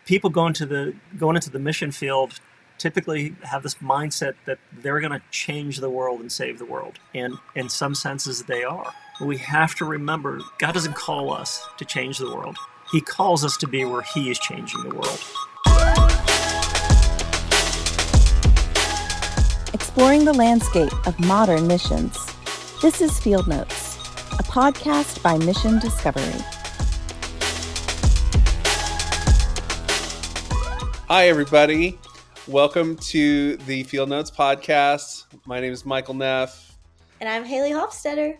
people going into the mission field typically have this mindset that they're going to change the world and save the world. And in some senses, they are. We have to remember, God doesn't call us to change the world. He calls us to be where He is changing the world. Exploring the landscape of modern missions. This is Field Notes, a podcast by Mission Discovery. Hi, everybody. Welcome to the Field Notes podcast. My name is Michael Neff. And I'm Haley Hofstetter.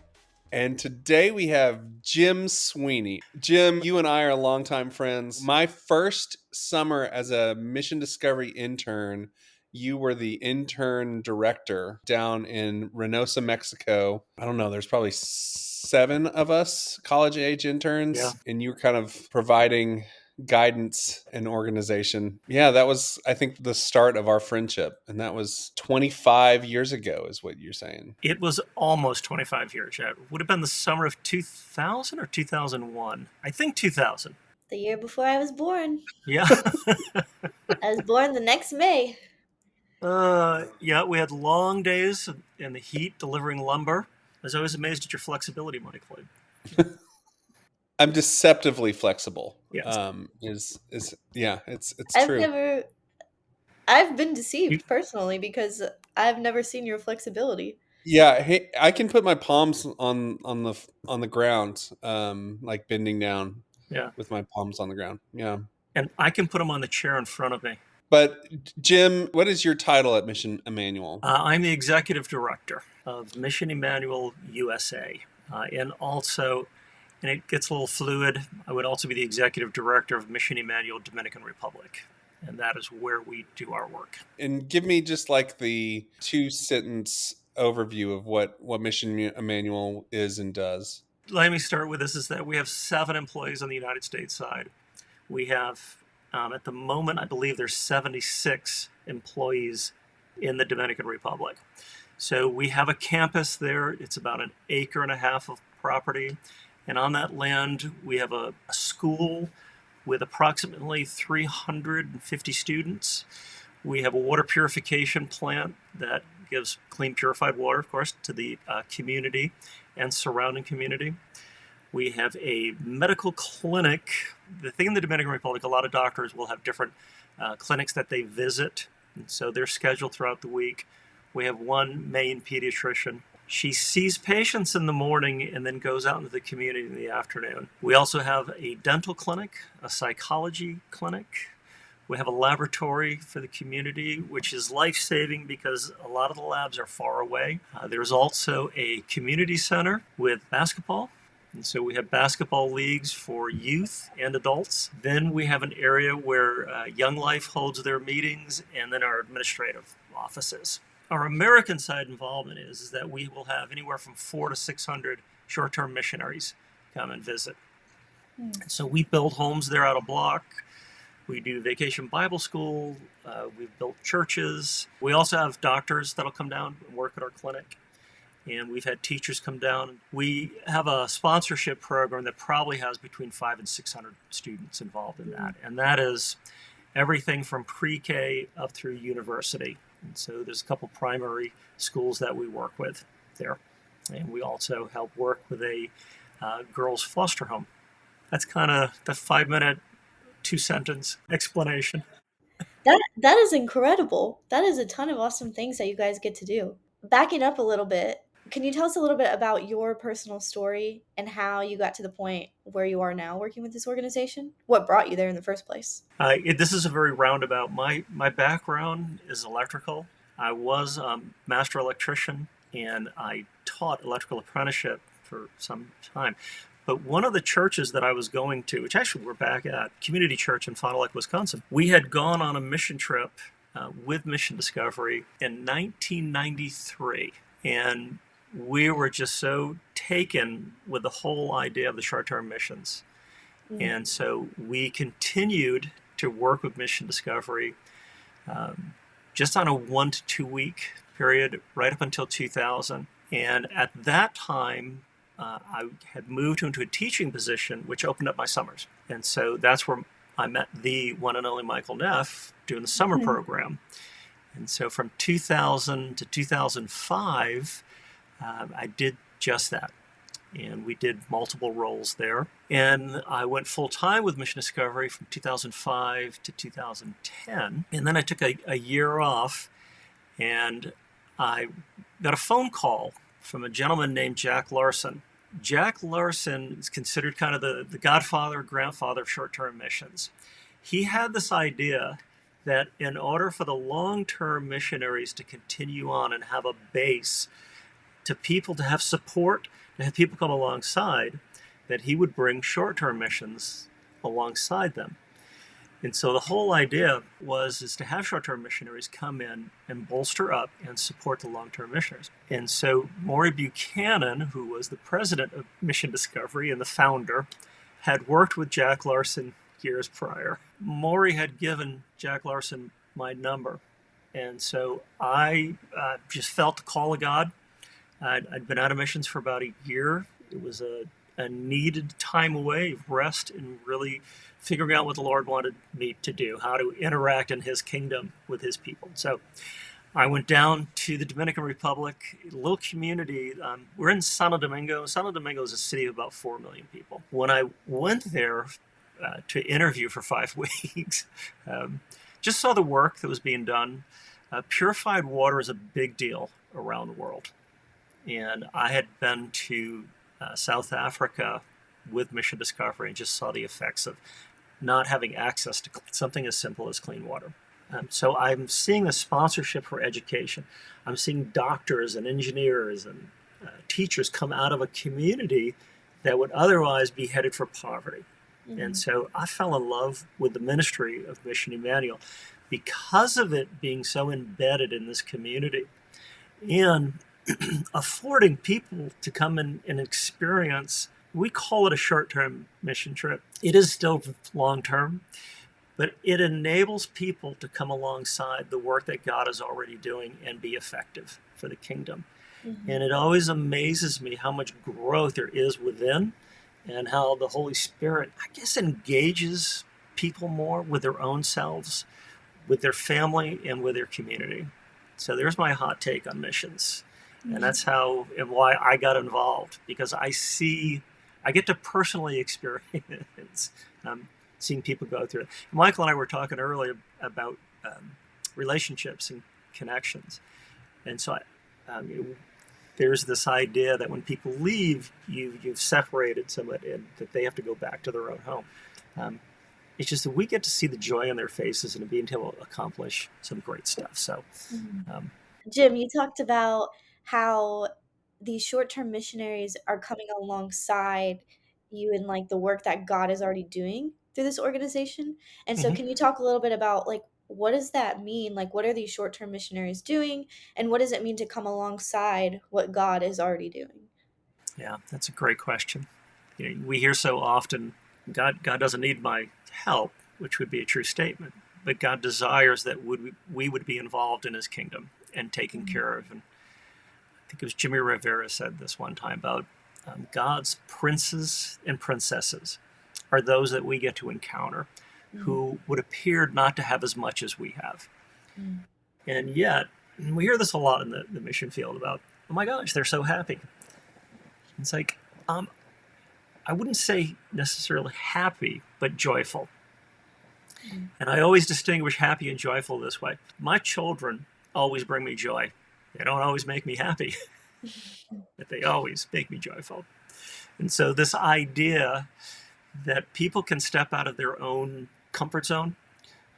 And today we have Jim Sweeney. Jim, you and I are longtime friends. My first summer as a Mission Discovery intern, you were the intern director down in Reynosa, Mexico. I don't know, there's probably 7 of us college-age interns. Yeah. And you were kind of providing guidance and organization. Yeah, that was, I think, the start of our friendship. And that was 25 years ago is what you're saying. It was almost 25 years. Yeah. It would have been the summer of 2000 or 2001. I think 2000. The year before I was born. Yeah. I was born the next May. Yeah, we had long days in the heat delivering lumber. I was always amazed at your flexibility, Mike Floyd. I'm deceptively flexible. Yes. It's I've true. I've been deceived personally because I've never seen your flexibility. Yeah, hey, I can put my palms on the ground, like bending down. Yeah. With my palms on the ground. Yeah. And I can put them on the chair in front of me. But Jim, what is your title at Mission Emmanuel? I'm the executive director of Mission Emmanuel USA, and it gets a little fluid, I would also be the executive director of Mission Emmanuel Dominican Republic. And that is where we do our work. And give me just like the 2-sentence overview of what Mission Emmanuel is and does. Let me start with this, is that we have 7 employees on the United States side. We have, at the moment, I believe there's 76 employees in the Dominican Republic. So we have a campus there. It's about 1.5 acres of property. And on that land, we have a school with approximately 350 students. We have a water purification plant that gives clean, purified water, of course, to the community and surrounding community. We have a medical clinic. The thing in the Dominican Republic, a lot of doctors will have different clinics that they visit. And so they're scheduled throughout the week. We have one main pediatrician. She sees patients in the morning and then goes out into the community in the afternoon. We also have a dental clinic, a psychology clinic. We have a laboratory for the community, which is life-saving because a lot of the labs are far away. There's also a community center with basketball. And so we have basketball leagues for youth and adults. Then we have an area where Young Life holds their meetings, and then our administrative offices. Our American side involvement is that we will have anywhere from 400 to 600 short-term missionaries come and visit. So we build homes there out of block. We do vacation Bible school. We've built churches. We also have doctors that'll come down and work at our clinic. And we've had teachers come down. We have a sponsorship program that probably has between 500 and 600 students involved in that. And that is everything from pre-K up through university. And so there's a couple primary schools that we work with there. And we also help work with a girls' foster home. That's kind of the 5-minute, 2-sentence explanation. That is incredible. That is a ton of awesome things that you guys get to do. Backing up a little bit, can you tell us a little bit about your personal story and how you got to the point where you are now working with this organization? What brought you there in the first place? This is a very roundabout. My background is electrical. I was a master electrician, and I taught electrical apprenticeship for some time. But one of the churches that I was going to, which actually we're back at, Community Church in Fond du Lac, Wisconsin, we had gone on a mission trip with Mission Discovery in 1993. And we were just so taken with the whole idea of the short-term missions. And so we continued to work with Mission Discovery just on a 1 to 2 week period right up until 2000. And at that time, I had moved into a teaching position, which opened up my summers. And so that's where I met the one and only Michael Neff doing the summer program. And so from 2000 to 2005, I did just that. And we did multiple roles there. And I went full-time with Mission Discovery from 2005 to 2010. And then I took a year off, and I got a phone call from a gentleman named Jack Larson. Jack Larson is considered kind of the godfather, grandfather of short-term missions. He had this idea that in order for the long-term missionaries to continue on and have a base, to people to have support, to have people come alongside, that he would bring short-term missions alongside them. And so the whole idea is to have short-term missionaries come in and bolster up and support the long-term missionaries. And so Maury Buchanan, who was the president of Mission Discovery and the founder, had worked with Jack Larson years prior. Maury had given Jack Larson my number. And so I just felt the call of God. I'd been out of missions for about a year. It was a needed time away of rest and really figuring out what the Lord wanted me to do, how to interact in his kingdom with his people. So I went down to the Dominican Republic, a little community. We're in Santo Domingo. Santo Domingo is a city of about 4 million people. When I went there to interview for 5 weeks, just saw the work that was being done. Purified water is a big deal around the world. And I had been to South Africa with Mission Discovery and just saw the effects of not having access to something as simple as clean water. So I'm seeing a sponsorship for education. I'm seeing doctors and engineers and teachers come out of a community that would otherwise be headed for poverty. Mm-hmm. And so I fell in love with the ministry of Mission Emmanuel because of it being so embedded in this community. And affording people to come in and experience, we call it a short-term mission trip. It is still long-term, but it enables people to come alongside the work that God is already doing and be effective for the kingdom. Mm-hmm. And it always amazes me how much growth there is within and how the Holy Spirit, I guess, engages people more with their own selves, with their family, and with their community. So there's my hot take on missions. And that's how and why I got involved, because I get to personally experience seeing people go through it. Michael and I were talking earlier about relationships and connections. And so there's this idea that when people leave, you've separated somebody and that they have to go back to their own home. It's just that we get to see the joy on their faces and being able to accomplish some great stuff. So, Jim, you talked about how these short-term missionaries are coming alongside you in like the work that God is already doing through this organization. And so can you talk a little bit about like, what does that mean? Like, what are these short-term missionaries doing? And what does it mean to come alongside what God is already doing? Yeah, that's a great question. We hear so often, God doesn't need my help, which would be a true statement. But God desires that we would be involved in his kingdom and taken care of. And I think it was Jimmy Rivera said this one time about God's princes and princesses are those that we get to encounter who would appear not to have as much as we have. And yet, we hear this a lot in the mission field about, oh my gosh, they're so happy. It's like, I wouldn't say necessarily happy, but joyful. And I always distinguish happy and joyful this way. My children always bring me joy. They don't always make me happy, but they always make me joyful. And so this idea that people can step out of their own comfort zone,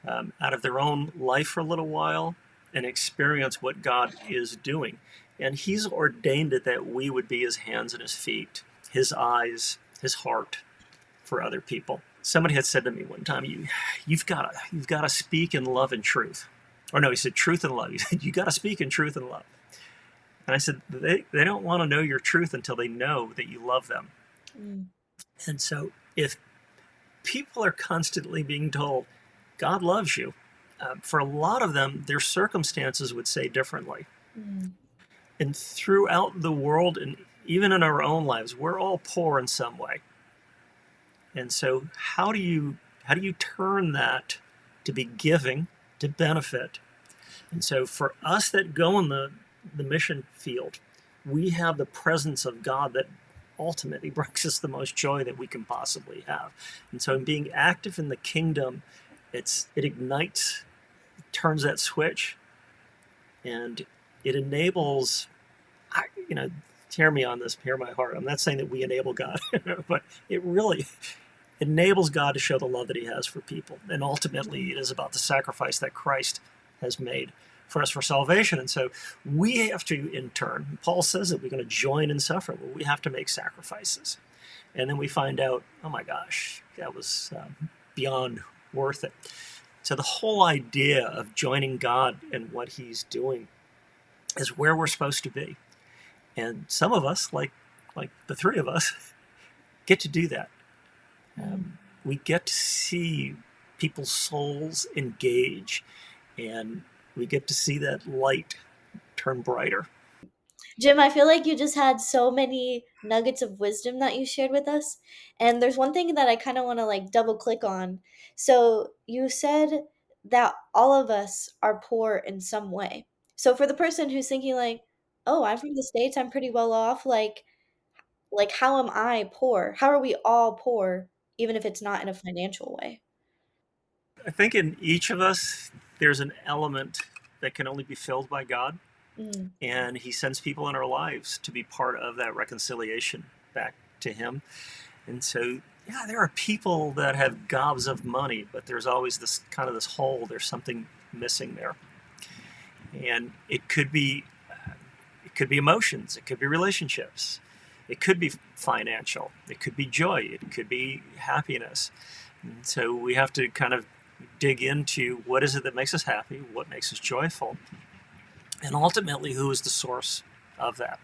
out of their own life for a little while, and experience what God is doing. And he's ordained it that we would be his hands and his feet, his eyes, his heart for other people. Somebody had said to me one time, you've got to speak in love and truth. Or no, he said truth and love. He said, you got to speak in truth and love. And I said, they don't want to know your truth until they know that you love them. And so if people are constantly being told, God loves you, for a lot of them, their circumstances would say differently. And throughout the world, and even in our own lives, we're all poor in some way. And so how do you How do you turn that to be giving, to benefit? And so for us that go in the mission field, we have the presence of God that ultimately brings us the most joy that we can possibly have. And so in being active in the kingdom, it ignites, turns that switch, and it enables, hear me on this, hear my heart. I'm not saying that we enable God, but it really enables God to show the love that he has for people. And ultimately, it is about the sacrifice that Christ has made for us for salvation. And so we have to, in turn, Paul says that we're going to join in suffering. Well, we have to make sacrifices. And then we find out, oh my gosh, that was beyond worth it. So the whole idea of joining God in what he's doing is where we're supposed to be. And some of us, like the three of us, get to do that. We get to see people's souls engage, and we get to see that light turn brighter. Jim, I feel like you just had so many nuggets of wisdom that you shared with us. And there's one thing that I kind of want to like double click on. So you said that all of us are poor in some way. So for the person who's thinking like, oh, I'm from the States, I'm pretty well off. Like how am I poor? How are we all poor, even if it's not in a financial way? I think in each of us, there's an element that can only be filled by God. And he sends people in our lives to be part of that reconciliation back to him. And so, yeah, there are people that have gobs of money, but there's always this kind of this hole. There's something missing there. And it could be emotions. It could be relationships. It could be financial. It could be joy. It could be happiness. And so we have to kind of dig into what is it that makes us happy, what makes us joyful, and ultimately who is the source of that.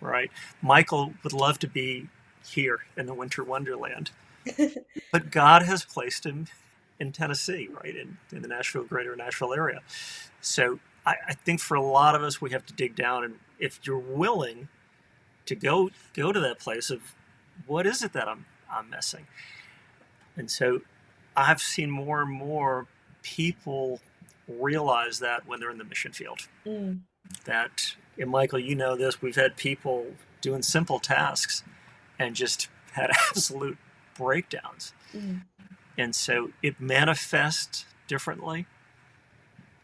Right? Michael would love to be here in the winter wonderland, but God has placed him in Tennessee, right, in the greater Nashville area. So I think for a lot of us, we have to dig down, and if you're willing to go to that place of what is it that I'm missing. And so I've seen more and more people realize that when they're in the mission field. That, and Michael, you know this, we've had people doing simple tasks and just had absolute breakdowns. And so it manifests differently.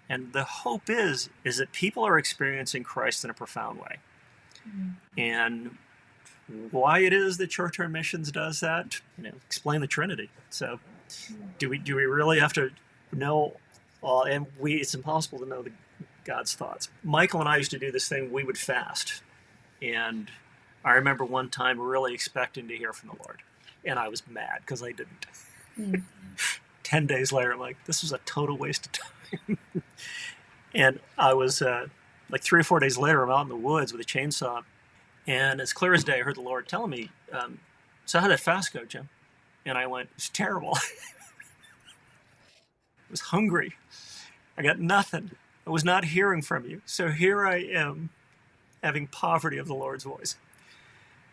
And the hope is that people are experiencing Christ in a profound way. And why it is that short-term missions does that, explain the Trinity. So do we really have to know it's impossible to know God's thoughts. Michael and I used to do this thing, we would fast. And I remember one time really expecting to hear from the Lord. And I was mad because I didn't. 10 days later, I'm like, this was a total waste of time. And I was, like 3 or 4 days later, I'm out in the woods with a chainsaw. And as clear as day, I heard the Lord telling me, so how'd that fast go, Jim? And I went, it's terrible. I was hungry. I got nothing. I was not hearing from you. So here I am having poverty of the Lord's voice.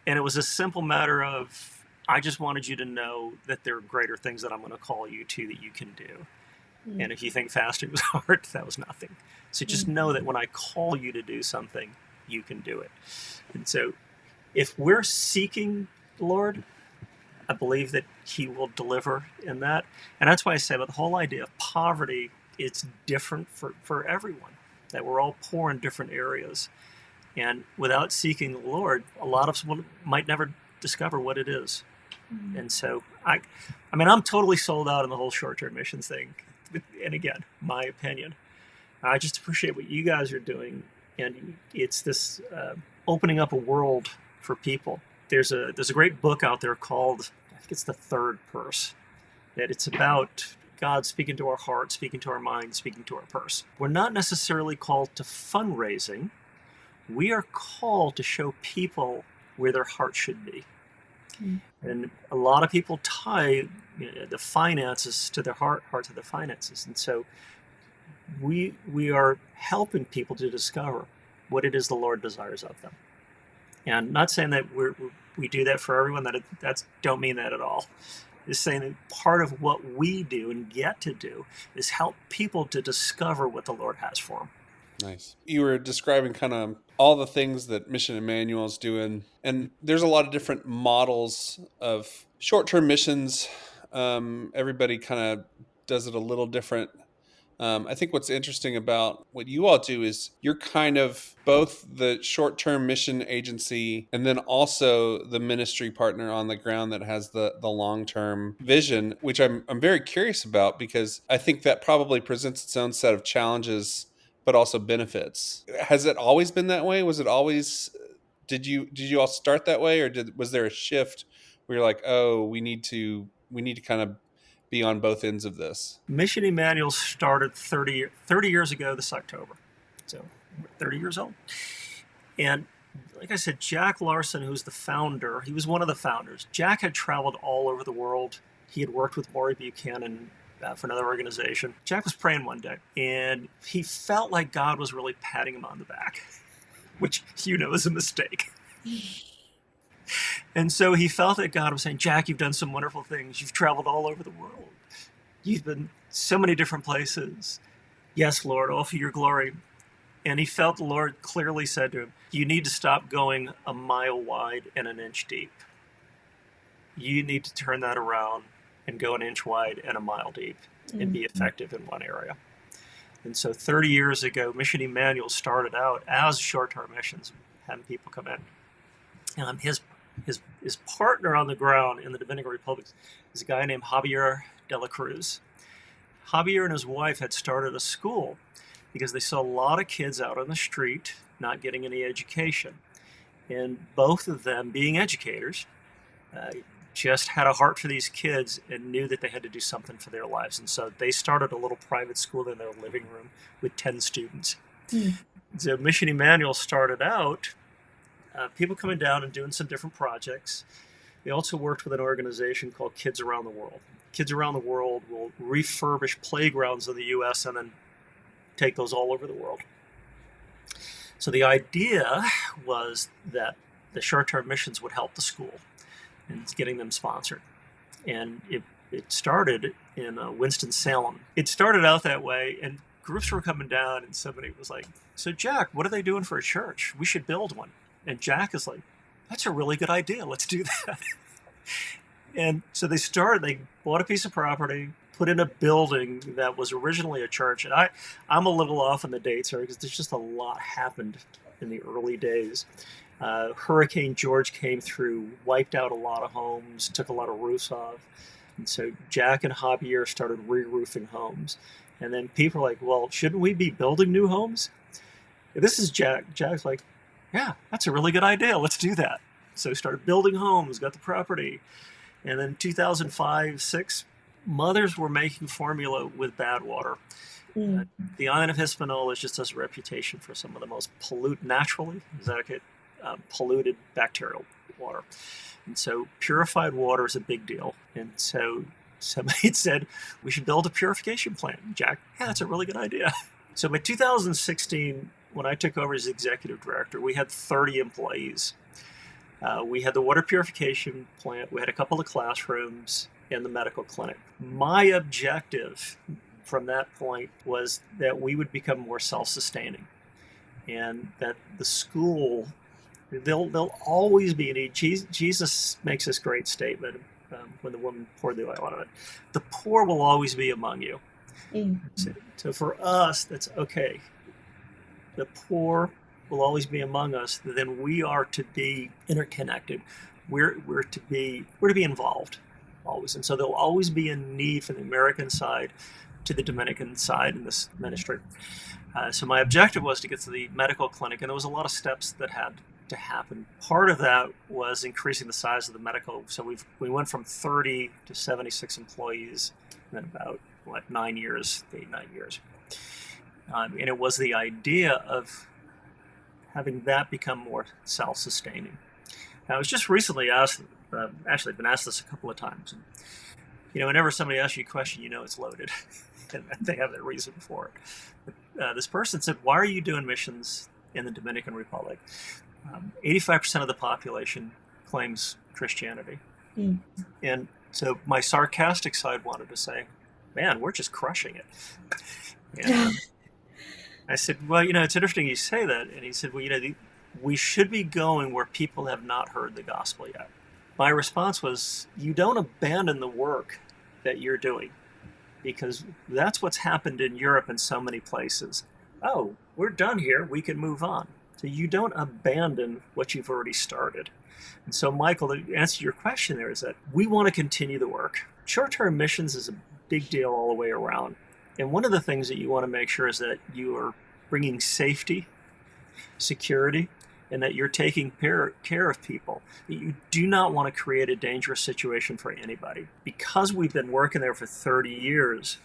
And it was a simple matter of, I just wanted you to know that there are greater things that I'm going to call you to that you can do. And if you think fasting was hard, that was nothing. So just know that when I call you to do something, you can do it. And so if we're seeking the Lord, I believe that he will deliver in that. And that's why I say about the whole idea of poverty, it's different for everyone, that we're all poor in different areas. And without seeking the Lord, a lot of us might never discover what it is. And so, I mean, I'm totally sold out on the whole short-term missions thing. And again, my opinion. I just appreciate what you guys are doing. And it's this opening up a world for people. There's a great book out there called, I think it's The Third Purse, that it's about God speaking to our heart, speaking to our mind, speaking to our purse. We're not necessarily called to fundraising. We are called to show people where their heart should be. And a lot of people tie the finances to their heart to the finances. And so we are helping people to discover what it is the Lord desires of them. And not saying that we do that for everyone, that's don't mean that at all. is saying that part of what we do and get to do is help people to discover what the Lord has for them. Nice. You were describing kind of all the things that Mission Emmanuel is doing, and there's a lot of different models of short-term missions. Everybody kind of does it a little different. I think what's interesting about what you all do is you're kind of both the short-term mission agency and then also the ministry partner on the ground that has the long-term vision, which I'm very curious about, because I think that probably presents its own set of challenges, but also benefits. Has it always been that way? Was it always, did you all start that way, or was there a shift where you're like, oh, we need to kind of be on both ends of this? Mission Emmanuel started 30 years ago this October. So we're 30 years old. And like I said, Jack Larson, who's the founder, he was one of the founders. Jack had traveled all over the world. He had worked with Maury Buchanan for another organization. Jack was praying one day, and he felt like God was really patting him on the back, which is a mistake. And so he felt that God was saying, Jack, you've done some wonderful things. You've traveled all over the world. You've been so many different places. Yes, Lord, all for your glory. And he felt the Lord clearly said to him, you need to stop going a mile wide and an inch deep. You need to turn that around and go an inch wide and a mile deep and be effective in one area. And so 30 years ago, Mission Emmanuel started out as short-term missions, having people come in. And his partner on the ground in the Dominican Republic is a guy named Javier de la Cruz. Javier and his wife had started a school because they saw a lot of kids out on the street not getting any education. And both of them, being educators, just had a heart for these kids and knew that they had to do something for their lives. And so they started a little private school in their living room with 10 students. So Mission Emmanuel started out people coming down and doing some different projects. They also worked with an organization called Kids Around the World. Kids Around the World will refurbish playgrounds in the U.S. and then take those all over the world. So the idea was that the short-term missions would help the school in getting them sponsored. And it started in Winston-Salem. It started out that way, and groups were coming down, and somebody was like, so Jack, what are they doing for a church? We should build one. And Jack is like, that's a really good idea. Let's do that. And so they bought a piece of property, put in a building that was originally a church. And I'm a little off on the dates here because there's just a lot happened in the early days. Hurricane George came through, wiped out a lot of homes, took a lot of roofs off. And so Jack and Javier started re-roofing homes. And then people are like, well, shouldn't we be building new homes? This is Jack. Jack's like, yeah, that's a really good idea. Let's do that. So we started building homes, got the property. And then 2005-06, mothers were making formula with bad water. The island of Hispaniola just has a reputation for some of the most polluted bacterial water. And so purified water is a big deal. And so somebody had said, we should build a purification plant. Jack, yeah, that's a really good idea. So by 2016, when I took over as executive director, we had 30 employees. We had the water purification plant, we had a couple of classrooms, and the medical clinic. My objective from that point was that we would become more self-sustaining, and that the school, there'll always be a need. Jesus makes this great statement when the woman poured the oil on it. The poor will always be among you. So for us, that's okay. The poor will always be among us. Then we are to be interconnected. We're to be involved always. And so there'll always be a need from the American side to the Dominican side in this ministry. So my objective was to get to the medical clinic, and there was a lot of steps that had to happen. Part of that was increasing the size of the medical. So we went from 30 to 76 employees in about 9 years, 8-9 years. And it was the idea of having that become more self-sustaining. Now, I was just recently asked, actually been asked this a couple of times. And, whenever somebody asks you a question, it's loaded. And they have their reason for it. But, this person said, why are you doing missions in the Dominican Republic? 85% of the population claims Christianity. And So my sarcastic side wanted to say, man, we're just crushing it. And I said, well, it's interesting you say that. And he said, well, we should be going where people have not heard the gospel yet. My response was, you don't abandon the work that you're doing, because that's what's happened in Europe and so many places. Oh, we're done here. We can move on. So you don't abandon what you've already started. And so, Michael, the answer to your question there is that we want to continue the work. Short-term missions is a big deal all the way around. And one of the things that you want to make sure is that you are bringing safety, security, and that you're taking care of people. You do not want to create a dangerous situation for anybody. Because we've been working there for 30 years,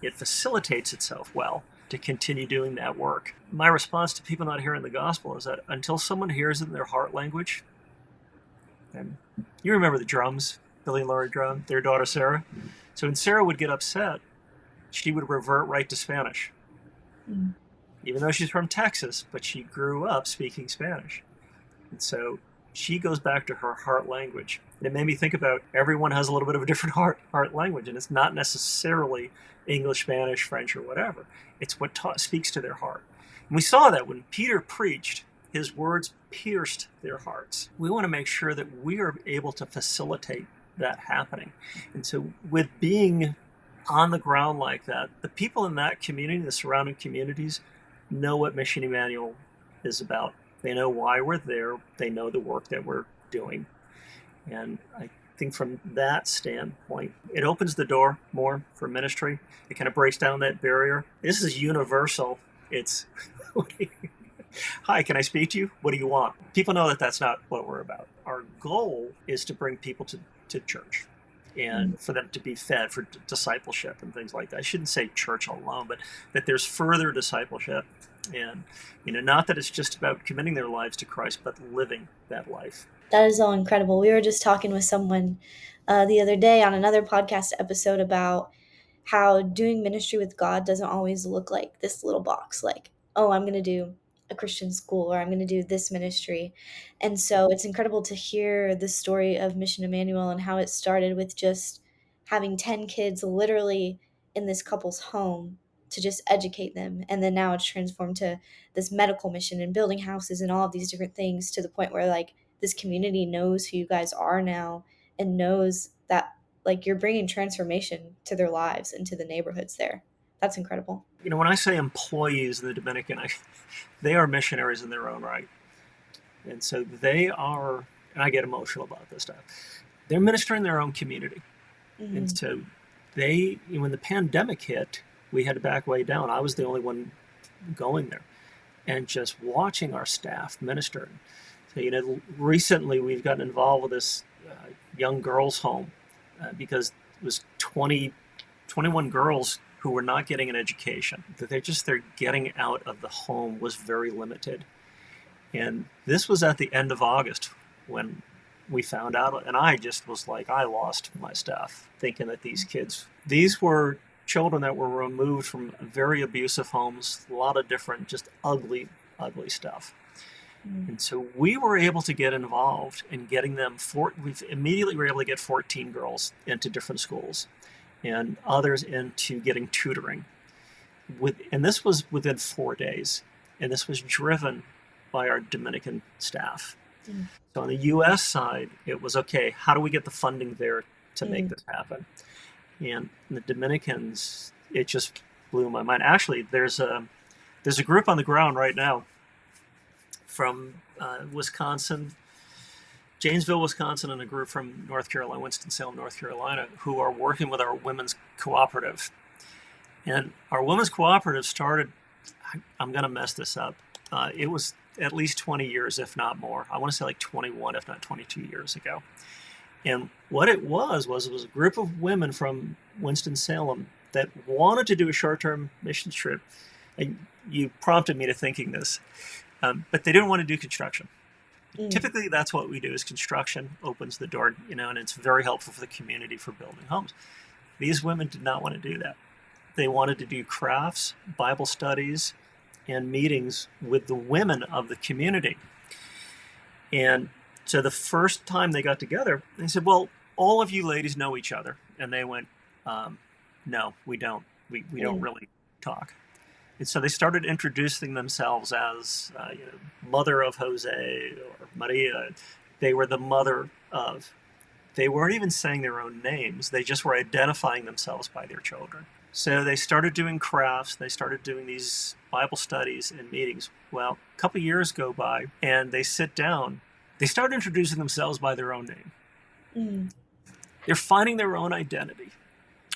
it facilitates itself well to continue doing that work. My response to people not hearing the gospel is that until someone hears it in their heart language, and you remember the drums, Billy and Laurie Drum, their daughter Sarah. So when Sarah would get upset, she would revert right to Spanish. Even though she's from Texas, but she grew up speaking Spanish. And so she goes back to her heart language. And it made me think about everyone has a little bit of a different heart language, and it's not necessarily English, Spanish, French, or whatever. It's what speaks to their heart. And we saw that when Peter preached, his words pierced their hearts. We want to make sure that we are able to facilitate that happening. And so with being on the ground like that, the people in that community, the surrounding communities, know what Mission Emmanuel is about. They know why we're there. They know the work that we're doing. And I think from that standpoint, it opens the door more for ministry. It kind of breaks down that barrier. This is universal. It's, hi, can I speak to you? What do you want? People know that that's not what we're about. Our goal is to bring people to church and for them to be fed for discipleship and things like that. I shouldn't say church alone, but that there's further discipleship. And, not that it's just about committing their lives to Christ, but living that life. That is all incredible. We were just talking with someone the other day on another podcast episode about how doing ministry with God doesn't always look like this little box, like, oh, I'm going to do a Christian school or I'm going to do this ministry. And so it's incredible to hear the story of Mission Emmanuel and how it started with just having 10 kids literally in this couple's home to just educate them. And then now it's transformed to this medical mission and building houses and all of these different things to the point where like this community knows who you guys are now and knows that like you're bringing transformation to their lives and to the neighborhoods there. That's incredible. When I say employees in the Dominican, they are missionaries in their own right. And so they are, and I get emotional about this stuff, they're ministering their own community. Mm-hmm. And so when the pandemic hit, we had to back way down. I was the only one going there. And just watching our staff minister. So, recently we've gotten involved with this young girls' home because it was 21 girls who were not getting an education. Their getting out of the home was very limited. And this was at the end of August when we found out. And I just was like, I lost my stuff thinking that these were children that were removed from very abusive homes, a lot of different, just ugly stuff. And so we were able to get involved in getting them, we immediately were able to get 14 girls into different schools and others into getting tutoring. And this was within 4 days. And this was driven by our Dominican staff. So on the U.S. side, it was, okay, how do we get the funding there to make this happen? And the Dominicans, it just blew my mind. Actually, there's a group on the ground right now from Wisconsin, Janesville, Wisconsin, and a group from North Carolina, Winston-Salem, North Carolina, who are working with our women's cooperative. And our women's cooperative started, I'm going to mess this up, it was at least 20 years, if not more. I want to say like 21, if not 22 years ago. And what it was a group of women from Winston-Salem that wanted to do a short-term mission trip. And you prompted me to thinking this, but they didn't want to do construction. Typically, that's what we do is construction opens the door, and it's very helpful for the community for building homes. These women did not want to do that. They wanted to do crafts, Bible studies, and meetings with the women of the community. And so the first time they got together, they said, well, all of you ladies know each other. And they went, no, we don't. We don't really talk. And so they started introducing themselves as mother of Jose or Maria. They were the mother of. They weren't even saying their own names. They just were identifying themselves by their children. So they started doing crafts. They started doing these Bible studies and meetings. Well, a couple years go by, and they sit down. They start introducing themselves by their own name. Mm. They're finding their own identity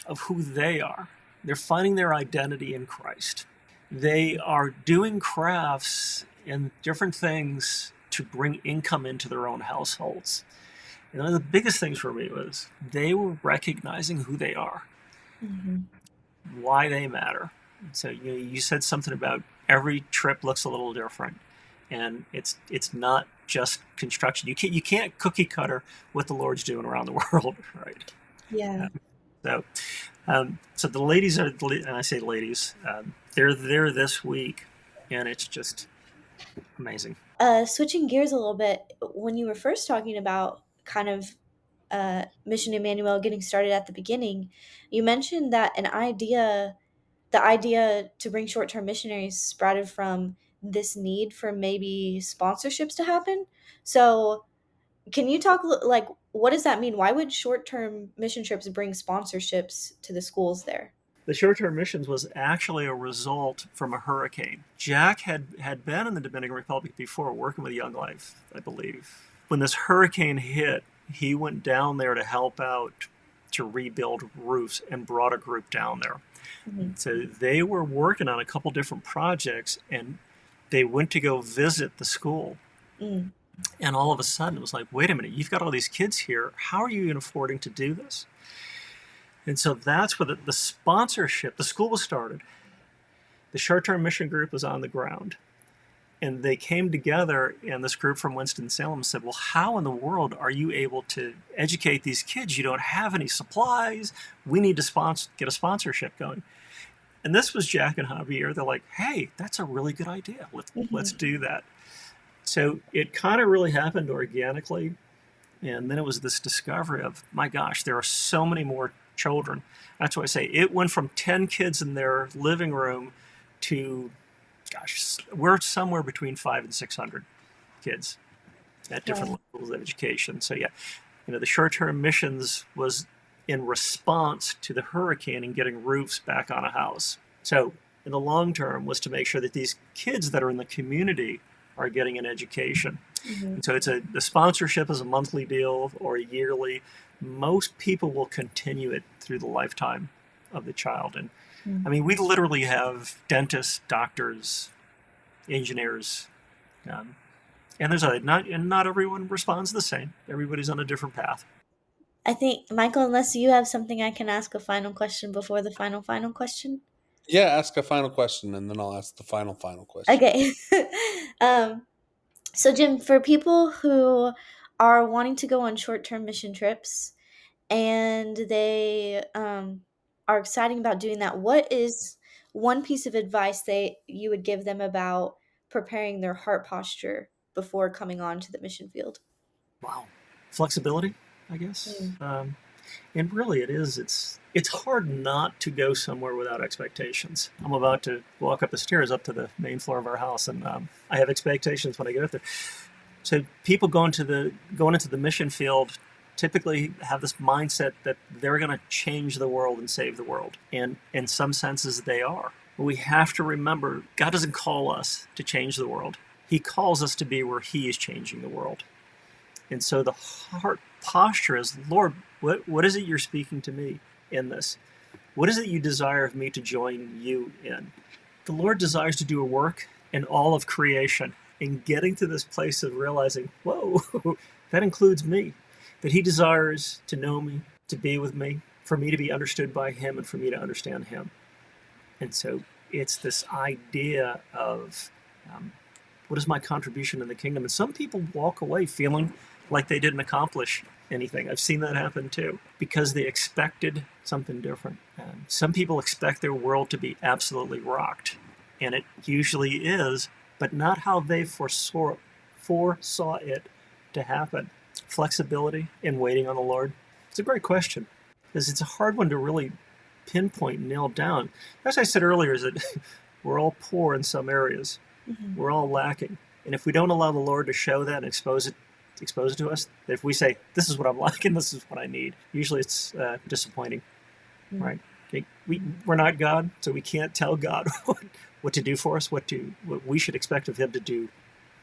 of who they are. They're finding their identity in Christ. They are doing crafts and different things to bring income into their own households. And one of the biggest things for me was they were recognizing who they are, why they matter. So you said something about every trip looks a little different, and it's not just construction. You can't cookie cutter what the Lord's doing around the world, right? Yeah. So the ladies are, and I say ladies, they're there this week, and it's just amazing. Switching gears a little bit, when you were first talking about kind of Mission Emmanuel getting started at the beginning, you mentioned that the idea to bring short-term missionaries sprouted from this need for maybe sponsorships to happen. So can you talk, like, what does that mean? Why would short-term mission trips bring sponsorships to the schools there? The short-term missions was actually a result from a hurricane. Jack had been in the Dominican Republic before, working with Young Life, I believe. When this hurricane hit, he went down there to help out to rebuild roofs and brought a group down there. So they were working on a couple different projects, and they went to go visit the school. And all of a sudden it was like, wait a minute, you've got all these kids here. How are you even affording to do this? And so that's where the sponsorship, the school was started. The short-term mission group was on the ground. And they came together, and this group from Winston-Salem said, well, how in the world are you able to educate these kids? You don't have any supplies. We need to get a sponsorship going. And this was Jack and Javier. They're like, hey, that's a really good idea. Let's do that. So it kind of really happened organically. And then it was this discovery of, my gosh, there are so many more children. That's why I say it went from 10 kids in their living room to, gosh, we're somewhere between 500 and 600 kids at different levels of education. So yeah, the short-term missions was in response to the hurricane and getting roofs back on a house. So in the long term was to make sure that these kids that are in the community are getting an education. And so the sponsorship is a monthly deal or a yearly. Most people will continue it through the lifetime of the child. And I mean, we literally have dentists, doctors, engineers, and there's not everyone responds the same. Everybody's on a different path. I think, Michael, unless you have something, I can ask a final question before the final question. Yeah, ask a final question, and then I'll ask the final question. Okay. So, Jim, for people who are wanting to go on short-term mission trips and they are excited about doing that, what is one piece of advice you would give them about preparing their heart posture before coming on to the mission field? Wow. Flexibility, I guess. And really it is. It's hard not to go somewhere without expectations. I'm about to walk up the stairs up to the main floor of our house, and I have expectations when I get up there. So people going into the mission field typically have this mindset that they're going to change the world and save the world. And in some senses they are. But we have to remember, God doesn't call us to change the world. He calls us to be where He is changing the world. And so the heart posture is, Lord, what is it you're speaking to me in this? What is it you desire of me to join you in? The Lord desires to do a work in all of creation, and getting to this place of realizing, whoa, that includes me, that He desires to know me, to be with me, for me to be understood by Him, and for me to understand Him. And so it's this idea of what is my contribution in the kingdom? And some people walk away feeling like they didn't accomplish anything. I've seen that happen too, because they expected something different. Some people expect their world to be absolutely rocked, and it usually is, but not how they foresaw it to happen. Flexibility in waiting on the Lord. It's a great question, because it's a hard one to really pinpoint and nail down. As I said earlier, is that we're all poor in some areas. Mhm. We're all lacking. And if we don't allow the Lord to show that and expose it to us, if we say, this is what I'm lacking, this is what I need, usually it's disappointing, right? We're not God, so we can't tell God what to do for us, what we should expect of him to do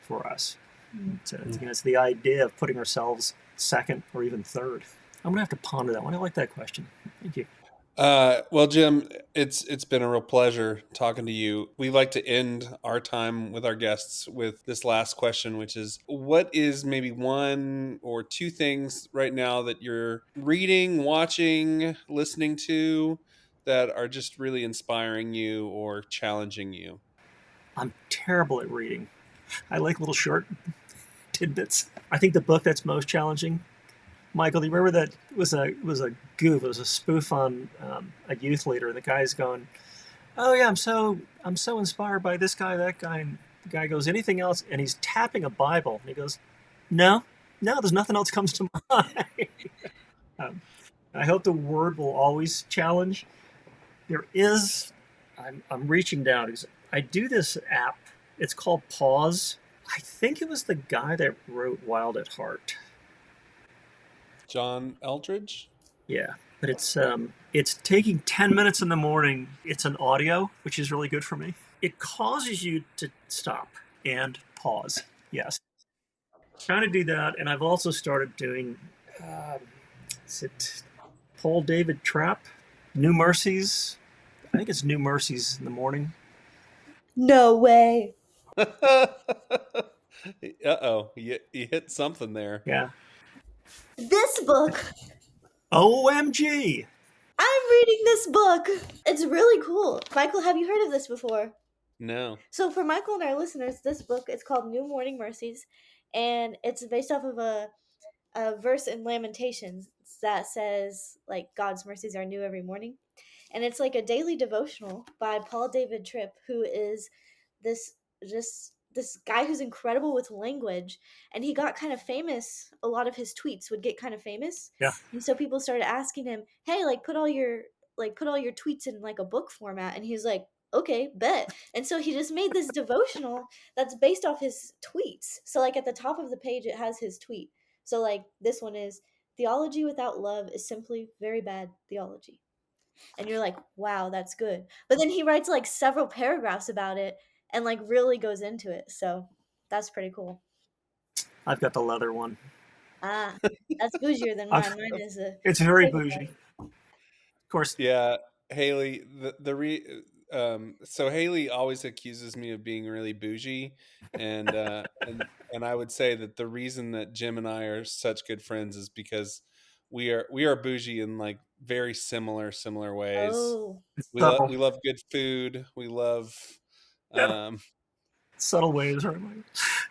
for us. So it's the idea of putting ourselves second or even third. I'm gonna have to ponder that one. I like that question. Thank you. Well, Jim, it's been a real pleasure talking to you. We like to end our time with our guests with this last question, which is, what is maybe one or two things right now that you're reading, watching, listening to that are just really inspiring you or challenging you? I'm terrible at reading. I like little short tidbits. I think the book that's most challenging, Michael, do you remember that it was a goof? It was a spoof on a youth leader. The guy's going, "Oh yeah, I'm so inspired by this guy, that guy." And the guy goes, "Anything else?" And he's tapping a Bible. And he goes, "No, there's nothing else comes to mind." I hope the Word will always challenge. There is. I'm reaching down because I do this app. It's called Pause. I think it was the guy that wrote Wild at Heart. John Eldridge? Yeah, but it's taking 10 minutes in the morning. It's an audio, which is really good for me. It causes you to stop and pause. Yes. Trying to do that, and I've also started doing, is it Paul David Trapp? New Mercies. I think it's New Mercies in the morning. No way. Uh-oh, you hit something there. Yeah. This book. OMG. I'm reading this book. It's really cool. Michael, have you heard of this before? No. So for Michael and our listeners, this book is called New Morning Mercies, and it's based off of a verse in Lamentations that says, like, God's mercies are new every morning. And it's like a daily devotional by Paul David Tripp, who is this guy who's incredible with language, and he got kind of famous. A lot of his tweets would get kind of famous. Yeah. And so people started asking him, "Hey, like put all your tweets in like a book format." And he's like, "Okay, bet." And so he just made this devotional that's based off his tweets. So like at the top of the page it has his tweet. So like this one is, "Theology without love is simply very bad theology." And you're like, wow, that's good. But then he writes like several paragraphs about it and like really goes into it. So that's pretty cool. I've got the leather one. Ah, that's bougier than mine. Mine is a. It's very bougie. Of course. Yeah, Haley. So Haley always accuses me of being really bougie, and I would say that the reason that Jim and I are such good friends is because we are bougie in like very similar ways. Oh. We love good food. We love subtle ways, right?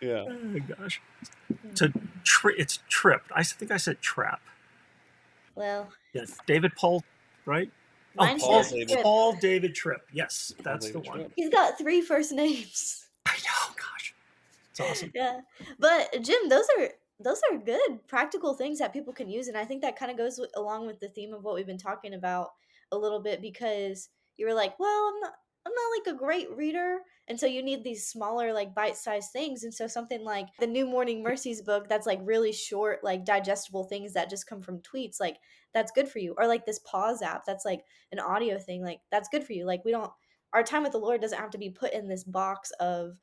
Yeah. Oh gosh. So it's tripped. I think I said trap. Well. Yeah, David Paul, right? Paul David Tripp. Yes, that's the one. He's got 3 first names. I know, gosh. It's awesome. Yeah. But Jim, those are good practical things that people can use, and I think that kind of goes along with the theme of what we've been talking about a little bit, because you were like, well, I'm not like a great reader, and so you need these smaller like bite-sized things. And so something like the New Morning Mercies book that's like really short, like digestible things that just come from tweets, like that's good for you. Or like this Pause app that's like an audio thing, like that's good for you. Like our time with the Lord doesn't have to be put in this box of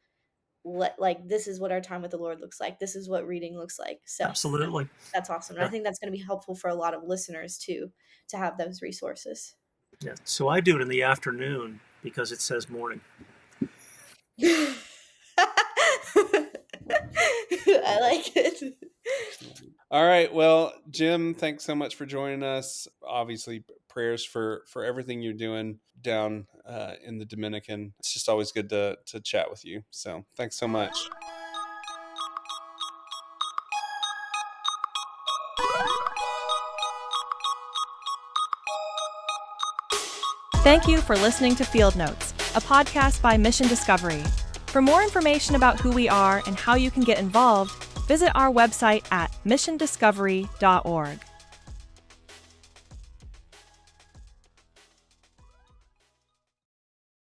like this is what our time with the Lord looks like, this is what reading looks like. So absolutely, that's awesome. And I think that's going to be helpful for a lot of listeners too, to have those resources. Yeah, so I do it in the afternoon because it says morning. I like it. All right, well, Jim, thanks so much for joining us. Obviously, prayers for everything you're doing down in the Dominican. It's just always good to chat with you. So thanks so much. Thank you for listening to Field Notes, a podcast by Mission Discovery. For more information about who we are and how you can get involved, visit our website at missiondiscovery.org.